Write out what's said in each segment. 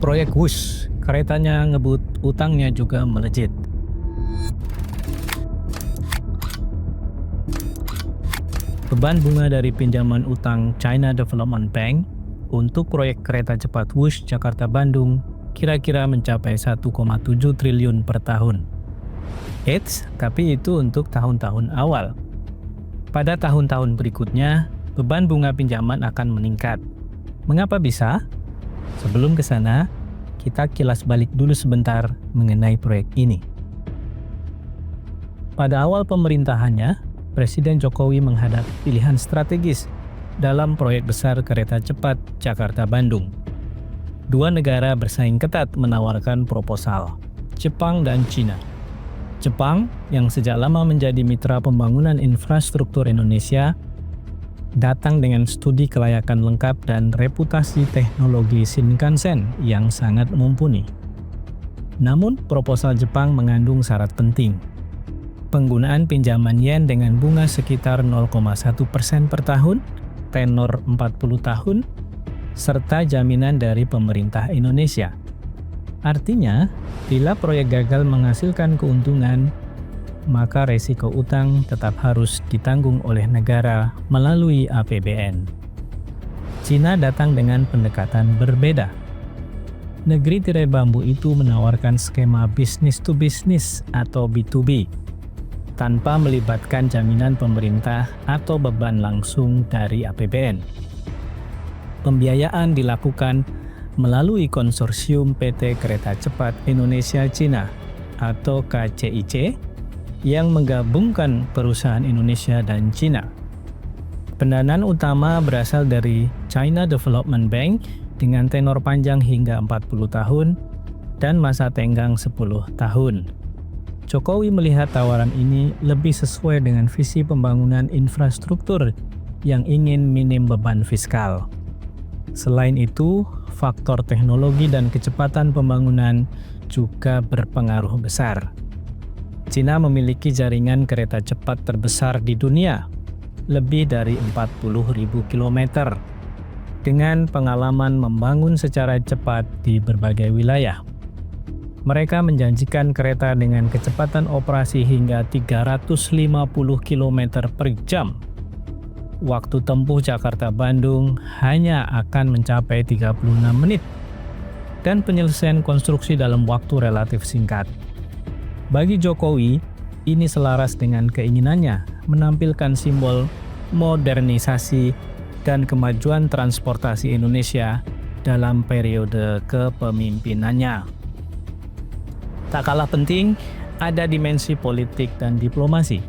Proyek Wush, keretanya ngebut, utangnya juga melejit. Beban bunga dari pinjaman utang China Development Bank untuk proyek kereta cepat Wush Jakarta-Bandung kira-kira mencapai 1,7 triliun per tahun. Eits, tapi itu untuk tahun-tahun awal. Pada tahun-tahun berikutnya, beban bunga pinjaman akan meningkat. Mengapa bisa? Sebelum ke sana, kita kilas balik dulu sebentar mengenai proyek ini. Pada awal pemerintahannya, Presiden Jokowi menghadapi pilihan strategis dalam proyek besar kereta cepat Jakarta-Bandung. Dua negara bersaing ketat menawarkan proposal, Jepang dan Cina. Jepang, yang sejak lama menjadi mitra pembangunan infrastruktur Indonesia, datang dengan studi kelayakan lengkap dan reputasi teknologi Shinkansen yang sangat mumpuni. Namun, proposal Jepang mengandung syarat penting. Penggunaan pinjaman yen dengan bunga sekitar 0,1% per tahun, tenor 40 tahun, serta jaminan dari pemerintah Indonesia. Artinya, bila proyek gagal menghasilkan keuntungan, maka resiko utang tetap harus ditanggung oleh negara melalui APBN. Cina datang dengan pendekatan berbeda. Negeri tirai bambu itu menawarkan skema business to business atau B2B, tanpa melibatkan jaminan pemerintah atau beban langsung dari APBN. Pembiayaan dilakukan melalui konsorsium PT Kereta Cepat Indonesia Cina atau KCIC yang menggabungkan perusahaan Indonesia dan Cina. Pendanaan utama berasal dari China Development Bank dengan tenor panjang hingga 40 tahun dan masa tenggang 10 tahun. Jokowi melihat tawaran ini lebih sesuai dengan visi pembangunan infrastruktur yang ingin minim beban fiskal. Selain itu, faktor teknologi dan kecepatan pembangunan juga berpengaruh besar. Cina memiliki jaringan kereta cepat terbesar di dunia, lebih dari 40.000 km, dengan pengalaman membangun secara cepat di berbagai wilayah. Mereka menjanjikan kereta dengan kecepatan operasi hingga 350 km per jam. Waktu tempuh Jakarta-Bandung hanya akan mencapai 36 menit dan penyelesaian konstruksi dalam waktu relatif singkat. Bagi Jokowi, ini selaras dengan keinginannya menampilkan simbol modernisasi dan kemajuan transportasi Indonesia dalam periode kepemimpinannya. Tak kalah penting, ada dimensi politik dan diplomasi.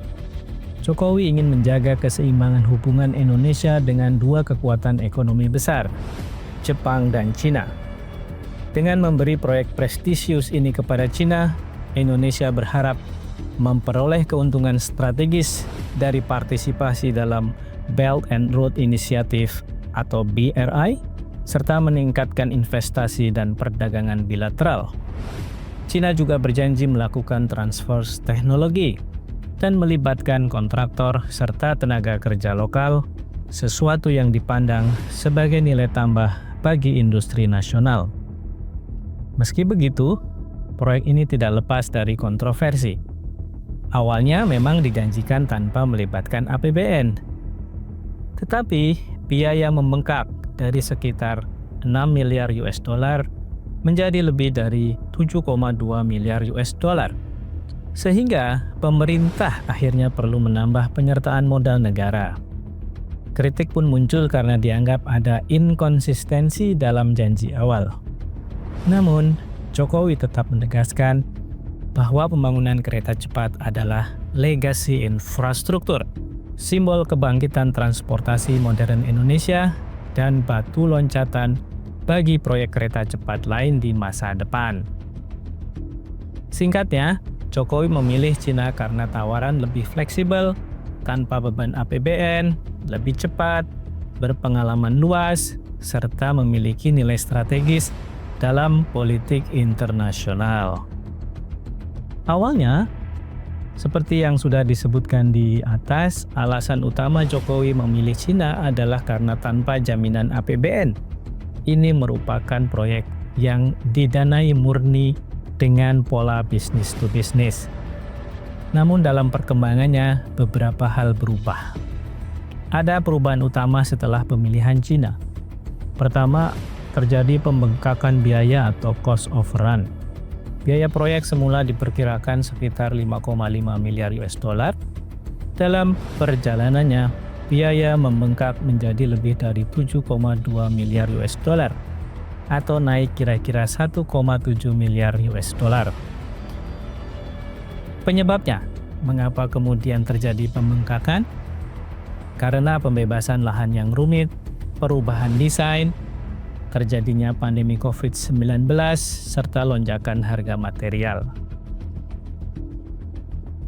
Jokowi ingin menjaga keseimbangan hubungan Indonesia dengan dua kekuatan ekonomi besar, Jepang dan Cina. Dengan memberi proyek prestisius ini kepada Cina, Indonesia berharap memperoleh keuntungan strategis dari partisipasi dalam Belt and Road Initiative atau BRI, serta meningkatkan investasi dan perdagangan bilateral. Cina juga berjanji melakukan transfer teknologi dan melibatkan kontraktor serta tenaga kerja lokal, sesuatu yang dipandang sebagai nilai tambah bagi industri nasional. Meski begitu, proyek ini tidak lepas dari kontroversi. Awalnya memang dijanjikan tanpa melibatkan APBN, tetapi biaya membengkak dari sekitar 6 miliar US dollar menjadi lebih dari 7,2 miliar US dollar. Sehingga pemerintah akhirnya perlu menambah penyertaan modal negara. Kritik pun muncul karena dianggap ada inkonsistensi dalam janji awal. Namun, Jokowi tetap menegaskan bahwa pembangunan kereta cepat adalah legasi infrastruktur, simbol kebangkitan transportasi modern Indonesia, dan batu loncatan bagi proyek kereta cepat lain di masa depan. Singkatnya, Jokowi memilih Cina karena tawaran lebih fleksibel, tanpa beban APBN, lebih cepat, berpengalaman luas, serta memiliki nilai strategis dalam politik internasional. Awalnya, seperti yang sudah disebutkan di atas, alasan utama Jokowi memilih Cina adalah karena tanpa jaminan APBN. Ini merupakan proyek yang didanai murni dengan pola bisnis to bisnis. Namun dalam perkembangannya beberapa hal berubah. Ada perubahan utama setelah pemilihan Cina. Pertama, terjadi pembengkakan biaya atau cost overrun. Biaya proyek semula diperkirakan sekitar 5,5 miliar US dollar. Dalam perjalanannya, biaya membengkak menjadi lebih dari 7,2 miliar US dollar atau naik kira-kira 1,7 miliar US dollar. Penyebabnya, mengapa kemudian terjadi pembengkakan? Karena pembebasan lahan yang rumit, perubahan desain, terjadinya pandemi COVID-19, serta lonjakan harga material.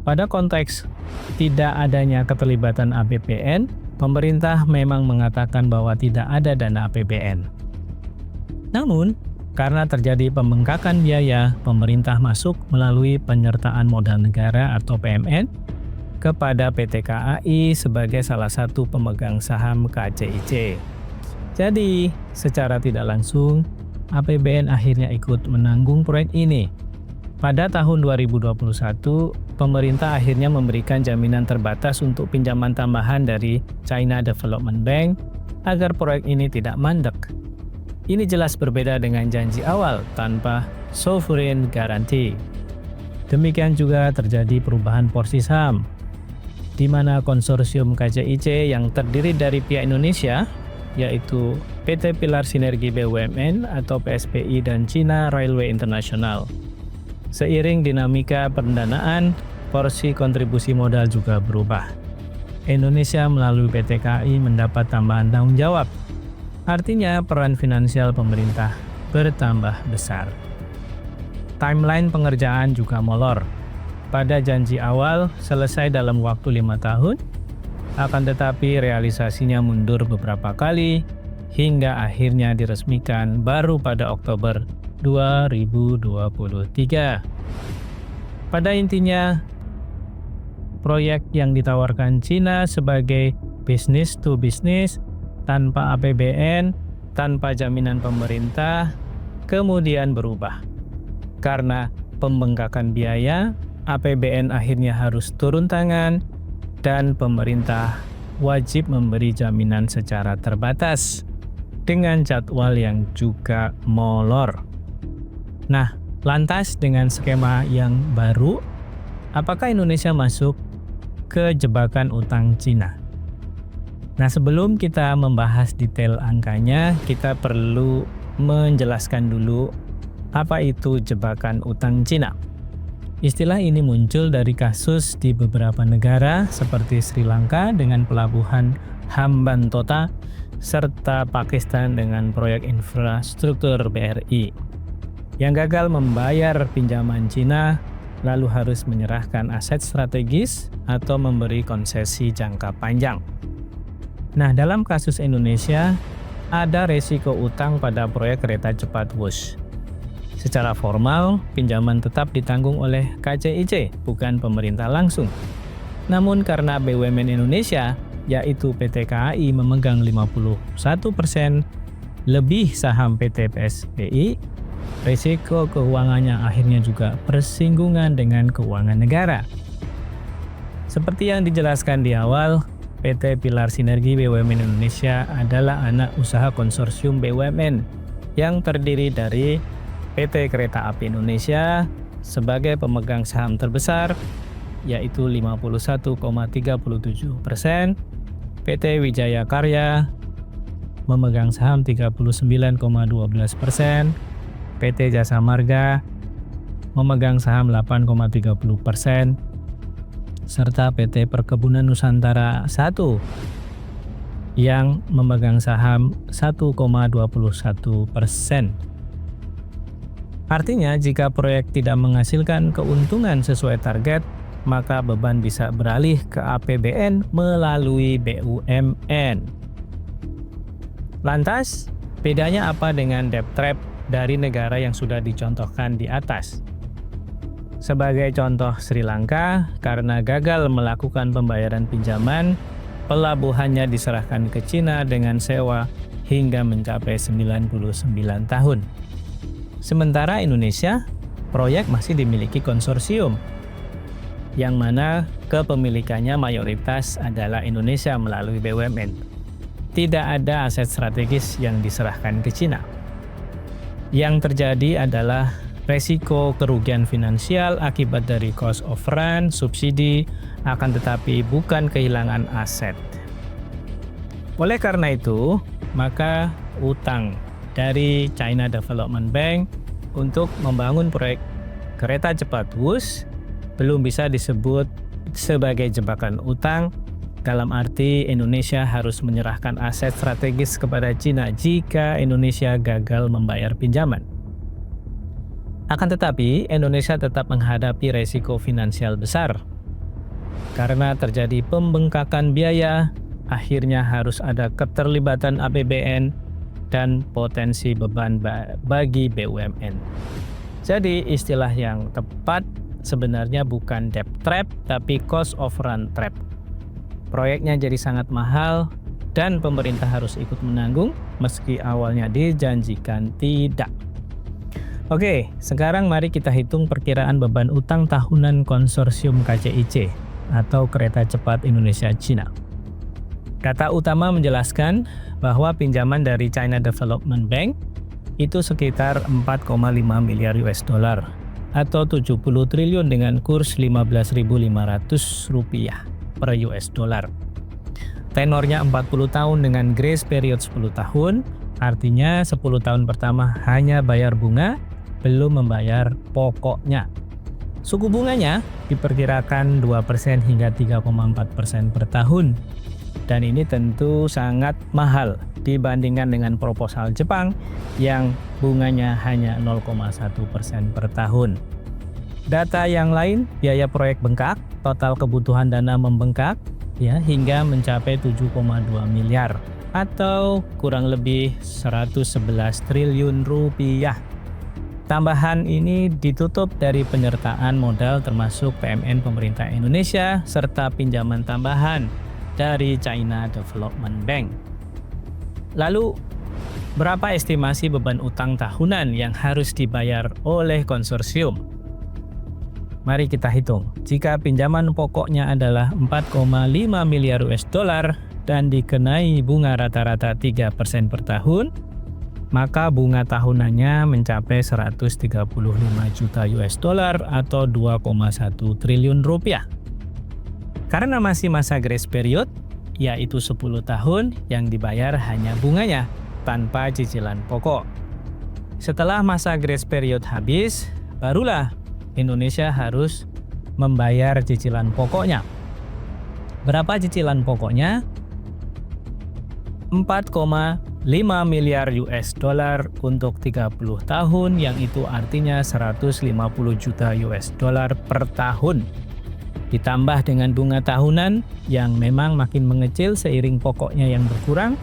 Pada konteks tidak adanya keterlibatan APBN, pemerintah memang mengatakan bahwa tidak ada dana APBN. Namun, karena terjadi pembengkakan biaya, pemerintah masuk melalui penyertaan modal negara atau PMN kepada PT KAI sebagai salah satu pemegang saham KCIC. Jadi, secara tidak langsung, APBN akhirnya ikut menanggung proyek ini. Pada tahun 2021, pemerintah akhirnya memberikan jaminan terbatas untuk pinjaman tambahan dari China Development Bank agar proyek ini tidak mandek. Ini jelas berbeda dengan janji awal tanpa sovereign guarantee. Demikian juga terjadi perubahan porsi saham, di mana konsorsium KCIC yang terdiri dari pihak Indonesia, yaitu PT Pilar Sinergi BUMN atau PSPI dan China Railway International. Seiring dinamika pendanaan, porsi kontribusi modal juga berubah. Indonesia melalui PT KAI mendapat tambahan tanggung jawab. Artinya peran finansial pemerintah bertambah besar. Timeline pengerjaan juga molor. Pada janji awal selesai dalam waktu 5 tahun, akan tetapi realisasinya mundur beberapa kali hingga akhirnya diresmikan baru pada Oktober 2023. Pada intinya, proyek yang ditawarkan Cina sebagai business to business tanpa APBN, tanpa jaminan pemerintah, kemudian berubah. Karena pembengkakan biaya, APBN akhirnya harus turun tangan dan pemerintah wajib memberi jaminan secara terbatas dengan jadwal yang juga molor. Nah, lantas dengan skema yang baru, apakah Indonesia masuk ke jebakan utang Cina? Nah, sebelum kita membahas detail angkanya, kita perlu menjelaskan dulu apa itu jebakan utang Cina. Istilah ini muncul dari kasus di beberapa negara seperti Sri Lanka dengan pelabuhan Hambantota serta Pakistan dengan proyek infrastruktur BRI yang gagal membayar pinjaman Cina lalu harus menyerahkan aset strategis atau memberi konsesi jangka panjang. Nah, dalam kasus Indonesia ada resiko utang pada proyek kereta cepat WUS. Secara formal, pinjaman tetap ditanggung oleh KCIC, bukan pemerintah langsung. Namun karena BUMN Indonesia, yaitu PT KAI memegang 51% lebih saham PT PSPI, risiko keuangannya akhirnya juga bersinggungan dengan keuangan negara. Seperti yang dijelaskan di awal, PT Pilar Sinergi BUMN Indonesia adalah anak usaha konsorsium BUMN yang terdiri dari PT Kereta Api Indonesia sebagai pemegang saham terbesar, yaitu 51,37%, PT Wijaya Karya memegang saham 39,12%, PT Jasa Marga memegang saham 8,30%, serta PT Perkebunan Nusantara I yang memegang saham 1,21%. Artinya, jika proyek tidak menghasilkan keuntungan sesuai target, maka beban bisa beralih ke APBN melalui BUMN. Lantas, bedanya apa dengan debt trap dari negara yang sudah dicontohkan di atas? Sebagai contoh Sri Lanka, karena gagal melakukan pembayaran pinjaman, pelabuhannya diserahkan ke Cina dengan sewa hingga mencapai 99 tahun. Sementara Indonesia, proyek masih dimiliki konsorsium, yang mana kepemilikannya mayoritas adalah Indonesia melalui BUMN. Tidak ada aset strategis yang diserahkan ke Cina. Yang terjadi adalah resiko kerugian finansial akibat dari cost of run, subsidi, akan tetapi bukan kehilangan aset. Oleh karena itu, maka utang dari China Development Bank untuk membangun proyek kereta cepat WUS belum bisa disebut sebagai jebakan utang, dalam arti Indonesia harus menyerahkan aset strategis kepada Cina jika Indonesia gagal membayar pinjaman. Akan tetapi, Indonesia tetap menghadapi resiko finansial besar. Karena terjadi pembengkakan biaya, akhirnya harus ada keterlibatan APBN dan potensi beban bagi BUMN. Jadi istilah yang tepat sebenarnya bukan debt trap, tapi cost of run trap. Proyeknya jadi sangat mahal dan pemerintah harus ikut menanggung meski awalnya dijanjikan tidak. Oke, sekarang mari kita hitung perkiraan beban utang tahunan konsorsium KCIC atau Kereta Cepat Indonesia Cina. Data utama menjelaskan bahwa pinjaman dari China Development Bank itu sekitar 4,5 miliar US dollar atau 70 triliun dengan kurs 15.500 rupiah per US dollar. Tenornya 40 tahun dengan grace period 10 tahun, artinya 10 tahun pertama hanya bayar bunga, belum membayar pokoknya. Suku bunganya diperkirakan 2% hingga 3,4% per tahun. Dan ini tentu sangat mahal dibandingkan dengan proposal Jepang yang bunganya hanya 0,1% per tahun. Data yang lain, biaya proyek bengkak, total kebutuhan dana membengkak ya hingga mencapai 7,2 miliar atau kurang lebih 111 triliun rupiah. Tambahan ini ditutup dari penyertaan modal termasuk PMN pemerintah Indonesia serta pinjaman tambahan dari China Development Bank. Lalu, berapa estimasi beban utang tahunan yang harus dibayar oleh konsorsium? Mari kita hitung. Jika pinjaman pokoknya adalah 4,5 miliar US dollar dan dikenai bunga rata-rata 3% per tahun, maka bunga tahunannya mencapai 135 juta US dollar atau 2,1 triliun rupiah. Karena masih masa grace period, yaitu 10 tahun yang dibayar hanya bunganya, tanpa cicilan pokok. Setelah masa grace period habis, barulah Indonesia harus membayar cicilan pokoknya. Berapa cicilan pokoknya? 4,5 miliar US dollar untuk 30 tahun, yang itu artinya 150 juta US dollar per tahun. Ditambah dengan bunga tahunan yang memang makin mengecil seiring pokoknya yang berkurang.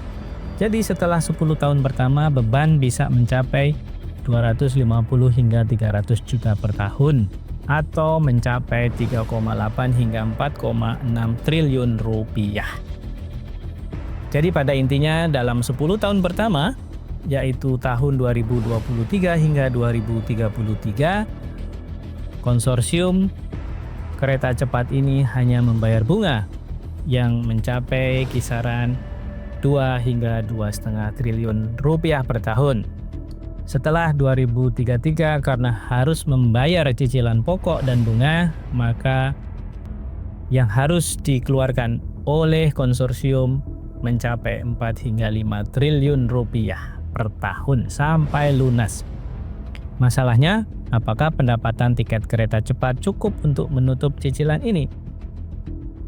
Jadi setelah 10 tahun pertama beban bisa mencapai 250 hingga 300 juta per tahun atau mencapai 3,8 hingga 4,6 triliun rupiah. Jadi pada intinya dalam 10 tahun pertama, yaitu tahun 2023 hingga 2033, konsorsium kereta cepat ini hanya membayar bunga yang mencapai kisaran 2 hingga 2,5 triliun rupiah per tahun. Setelah 2033 karena harus membayar cicilan pokok dan bunga, maka yang harus dikeluarkan oleh konsorsium mencapai 4 hingga 5 triliun rupiah per tahun sampai lunas. Masalahnya, apakah pendapatan tiket kereta cepat cukup untuk menutup cicilan ini?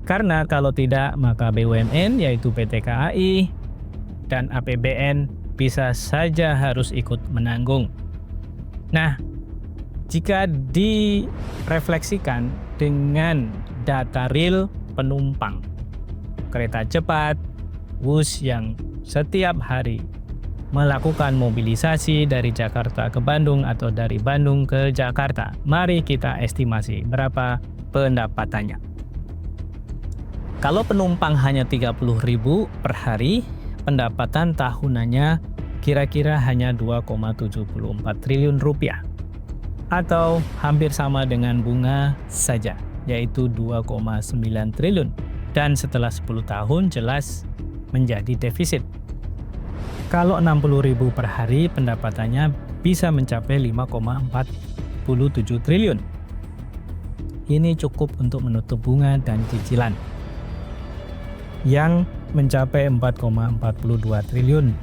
Karena kalau tidak, maka BUMN yaitu PT KAI dan APBN bisa saja harus ikut menanggung. Nah, jika direfleksikan dengan data real penumpang kereta cepat WUS yang setiap hari melakukan mobilisasi dari Jakarta ke Bandung atau dari Bandung ke Jakarta. Mari kita estimasi berapa pendapatannya. Kalau penumpang hanya 30.000 per hari, pendapatan tahunannya kira-kira hanya 2,74 triliun rupiah. Atau hampir sama dengan bunga saja, yaitu 2,9 triliun. Dan setelah 10 tahun jelas menjadi defisit. Kalau 60.000 per hari, pendapatannya bisa mencapai 5,47 triliun. Ini cukup untuk menutup bunga dan cicilan yang mencapai 4,42 triliun.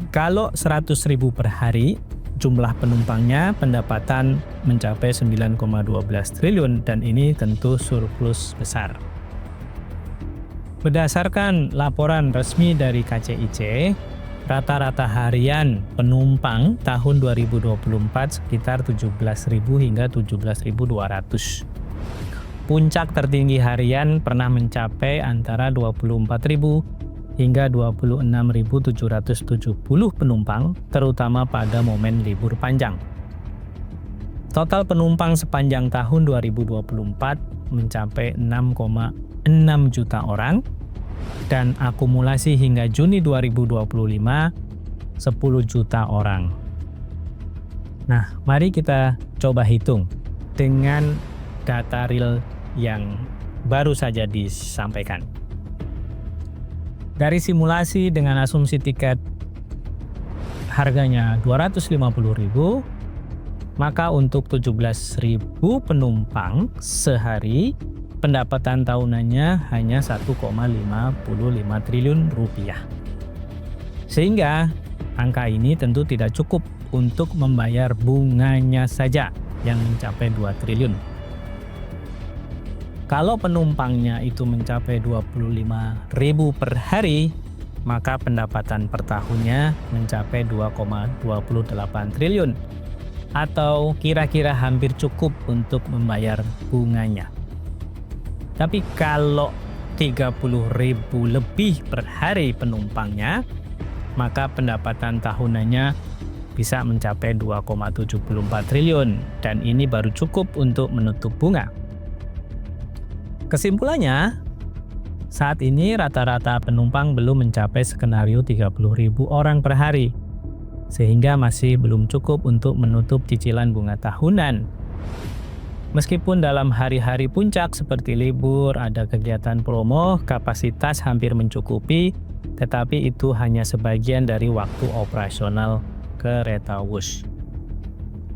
Kalau 100.000 per hari, jumlah penumpangnya pendapatan mencapai 9,12 triliun dan ini tentu surplus besar. Berdasarkan laporan resmi dari KCIC, rata-rata harian penumpang tahun 2024 sekitar 17.000 hingga 17.200. Puncak tertinggi harian pernah mencapai antara 24.000 hingga 26.770 penumpang, terutama pada momen libur panjang. Total penumpang sepanjang tahun 2024 mencapai 6,6 juta orang dan akumulasi hingga Juni 2025 10 juta orang. Nah, mari kita coba hitung dengan data real yang baru saja disampaikan. Dari simulasi dengan asumsi tiket harganya 250.000, maka untuk 17.000 penumpang sehari pendapatan tahunannya hanya 1,55 triliun rupiah. Sehingga angka ini tentu tidak cukup untuk membayar bunganya saja yang mencapai 2 triliun. Kalau penumpangnya itu mencapai 25.000 per hari, maka pendapatan per tahunnya mencapai 2,28 triliun atau kira-kira hampir cukup untuk membayar bunganya. Tapi kalau 30.000 lebih per hari penumpangnya, maka pendapatan tahunannya bisa mencapai 2,74 triliun dan ini baru cukup untuk menutup bunga. Kesimpulannya, saat ini rata-rata penumpang belum mencapai skenario 30.000 orang per hari, sehingga masih belum cukup untuk menutup cicilan bunga tahunan. Meskipun dalam hari-hari puncak seperti libur, ada kegiatan promo, kapasitas hampir mencukupi, tetapi itu hanya sebagian dari waktu operasional kereta Wush.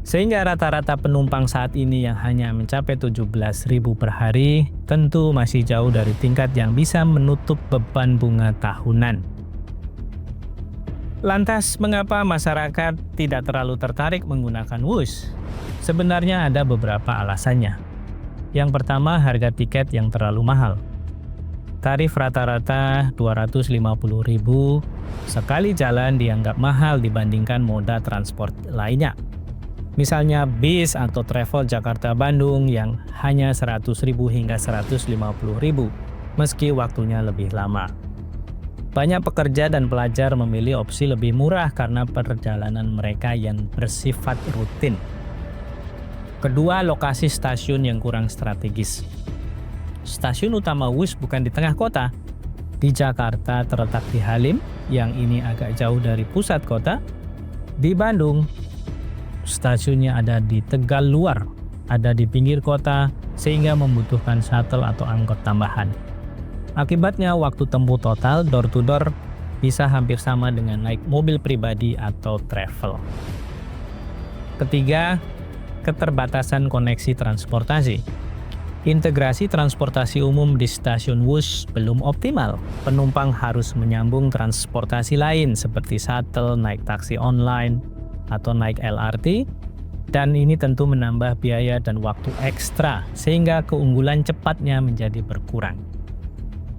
Sehingga rata-rata penumpang saat ini yang hanya mencapai 17.000 per hari tentu masih jauh dari tingkat yang bisa menutup beban bunga tahunan. Lantas, mengapa masyarakat tidak terlalu tertarik menggunakan Wush? Sebenarnya ada beberapa alasannya. Yang pertama, harga tiket yang terlalu mahal. Tarif rata-rata 250.000 sekali jalan dianggap mahal dibandingkan moda transport lainnya. Misalnya bis atau travel Jakarta-Bandung yang hanya 100.000 hingga 150.000 meski waktunya lebih lama. Banyak pekerja dan pelajar memilih opsi lebih murah karena perjalanan mereka yang bersifat rutin. Kedua, lokasi stasiun yang kurang strategis. Stasiun utama Wush bukan di tengah kota. Di Jakarta terletak di Halim, yang ini agak jauh dari pusat kota. Di Bandung, stasiunnya ada di Tegal Luar, ada di pinggir kota, sehingga membutuhkan shuttle atau angkot tambahan. Akibatnya waktu tempuh total door to door bisa hampir sama dengan naik mobil pribadi atau travel. Ketiga, keterbatasan koneksi transportasi. Integrasi transportasi umum di stasiun Wush belum optimal. Penumpang harus menyambung transportasi lain seperti shuttle, naik taksi online, atau naik LRT, dan ini tentu menambah biaya dan waktu ekstra sehingga keunggulan cepatnya menjadi berkurang.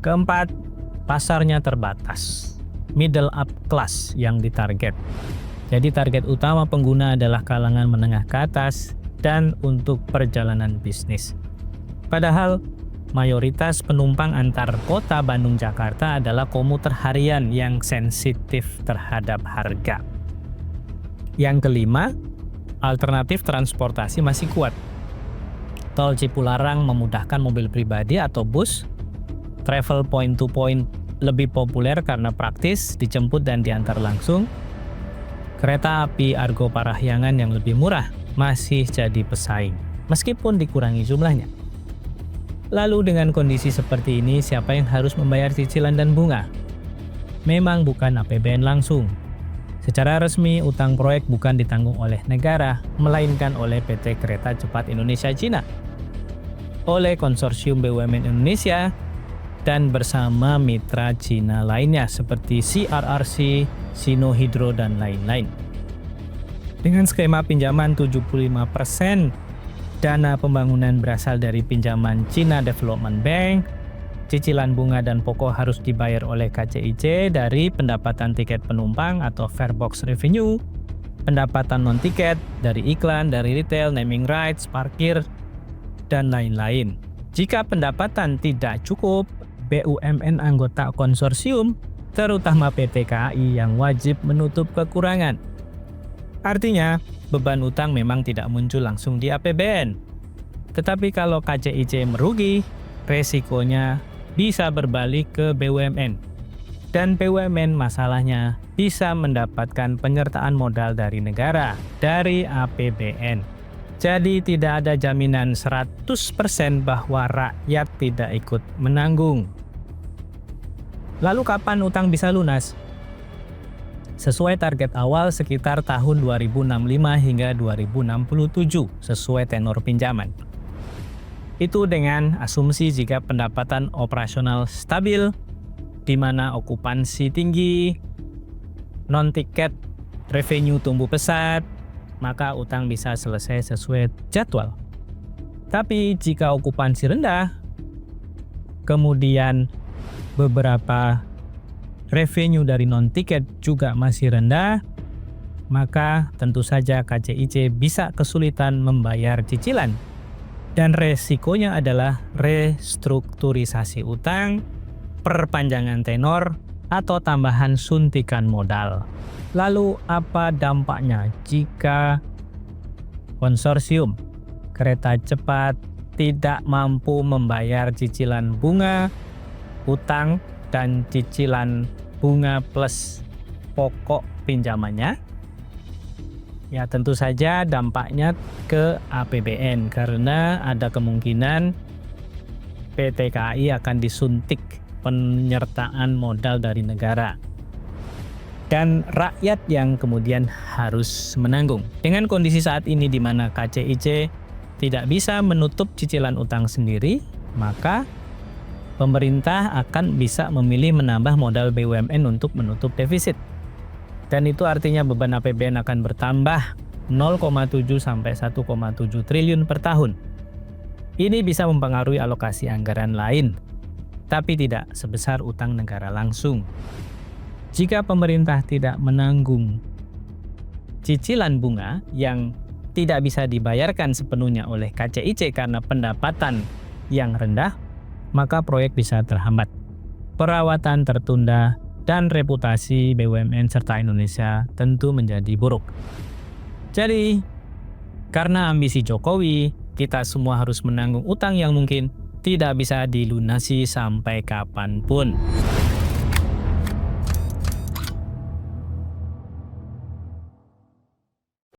Keempat, pasarnya terbatas. Middle up class yang ditarget. Jadi target utama pengguna adalah kalangan menengah ke atas dan untuk perjalanan bisnis. Padahal mayoritas penumpang antar kota Bandung-Jakarta adalah komuter harian yang sensitif terhadap harga. Yang kelima, alternatif transportasi masih kuat. Tol Cipularang memudahkan mobil pribadi atau bus. Travel point to point lebih populer karena praktis, dijemput dan diantar langsung. Kereta api Argo Parahyangan yang lebih murah masih jadi pesaing, meskipun dikurangi jumlahnya. Lalu dengan kondisi seperti ini, siapa yang harus membayar cicilan dan bunga? Memang bukan APBN langsung. Secara resmi, utang proyek bukan ditanggung oleh negara, melainkan oleh PT Kereta Cepat Indonesia Cina, oleh konsorsium BUMN Indonesia, dan bersama mitra Cina lainnya seperti CRRC, Sinohydro, dan lain-lain. Dengan skema pinjaman 75%, dana pembangunan berasal dari pinjaman China Development Bank, cicilan bunga dan pokok harus dibayar oleh KCIC dari pendapatan tiket penumpang atau fare box revenue, pendapatan non-tiket dari iklan, dari retail, naming rights, parkir, dan lain-lain. Jika pendapatan tidak cukup, BUMN anggota konsorsium, terutama PT KAI yang wajib menutup kekurangan. Artinya, beban utang memang tidak muncul langsung di APBN. Tetapi kalau KCIC merugi, resikonya bisa berbalik ke BUMN. Dan BUMN masalahnya bisa mendapatkan penyertaan modal dari negara, dari APBN. Jadi tidak ada jaminan 100% bahwa rakyat tidak ikut menanggung. Lalu kapan utang bisa lunas? Sesuai target awal sekitar tahun 2065 hingga 2067 sesuai tenor pinjaman. Itu dengan asumsi jika pendapatan operasional stabil, di mana okupansi tinggi, non-tiket revenue tumbuh pesat, maka utang bisa selesai sesuai jadwal. Tapi jika okupansi rendah, kemudian beberapa revenue dari non-tiket juga masih rendah, maka tentu saja KCIC bisa kesulitan membayar cicilan. Dan resikonya adalah restrukturisasi utang, perpanjangan tenor, atau tambahan suntikan modal. Lalu apa dampaknya jika konsorsium kereta cepat tidak mampu membayar cicilan bunga, utang, dan cicilan bunga plus pokok pinjamannya? Ya tentu saja dampaknya ke APBN karena ada kemungkinan PT KAI akan disuntik penyertaan modal dari negara. Dan rakyat yang kemudian harus menanggung. Dengan kondisi saat ini di mana KCIC tidak bisa menutup cicilan utang sendiri, maka pemerintah akan bisa memilih menambah modal BUMN untuk menutup defisit. Dan itu artinya beban APBN akan bertambah 0,7 sampai 1,7 triliun per tahun. Ini bisa mempengaruhi alokasi anggaran lain, tapi tidak sebesar utang negara langsung. Jika pemerintah tidak menanggung cicilan bunga yang tidak bisa dibayarkan sepenuhnya oleh KCIC karena pendapatan yang rendah, maka proyek bisa terhambat. Perawatan tertunda dan reputasi BUMN serta Indonesia tentu menjadi buruk. Jadi, karena ambisi Jokowi, kita semua harus menanggung utang yang mungkin tidak bisa dilunasi sampai kapanpun.